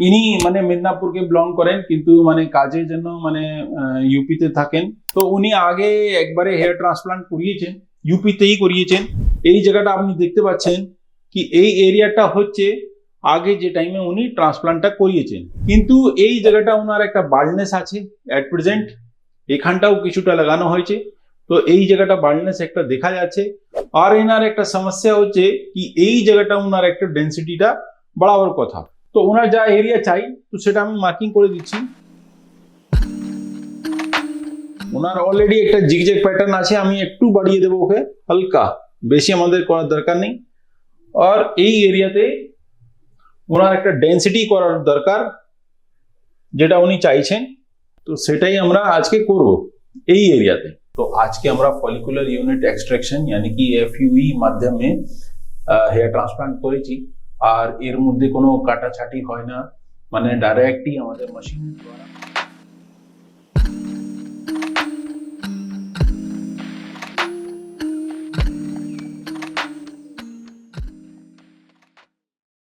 ইনি মানে মিদনাপুরকে বিলং করেন, কিন্তু মানে কাজের জন্য মানে ইউপিতে থাকেন। তো উনি আগে একবারে হেয়ার ট্রান্সপ্লান্ট করিয়েছেন, ইউপিতেই করিয়েছেন। এই জায়গাটা আপনি দেখতে পাচ্ছেন কি এই এরিয়াটা হচ্ছে আগে যে টাইমে উনি ট্রান্সপ্লান্টটা করিয়েছেন, কিন্তু এই জায়গাটা ওনার একটা বার্ডনেস আছে অ্যাট প্রেজেন্ট। এখানটাও কিছুটা লাগানো হয়েছে, তো এই জায়গাটা বার্ডনেস একটা দেখা যাচ্ছে। আর এনার একটা সমস্যা হচ্ছে কি এই জায়গাটা ওনার একটা ডেন্সিটিটা বাড়াবার কথা। তো ওনার যা এরিয়া চাই তো সেটা আমি মার্কিং করে দিচ্ছি। ওনার অলরেডি একটা জিগজ্যাগ প্যাটার্ন আছে, আমি একটু বাড়িয়ে দেবো ওকে হালকা, বেশি আমাদের করার দরকার নেই। আর এই এরিয়াতে ওনার একটা ডেন্সিটি করার দরকার, যেটা উনি চাইছেন, তো সেটাই আমরা আজকে করব এই এরিয়াতে। তো আজকে আমরা ফলিকুলার ইউনিট এক্সট্রাকশন यानी কি এফইউই মাধ্যমে হেয়ার ট্রান্সপ্লান্ট করেছি। আর এর মধ্যে কোনো কাটাছাটি হয় না, মানে ডাইরেক্টলি আমাদের মেশিন দ্বারা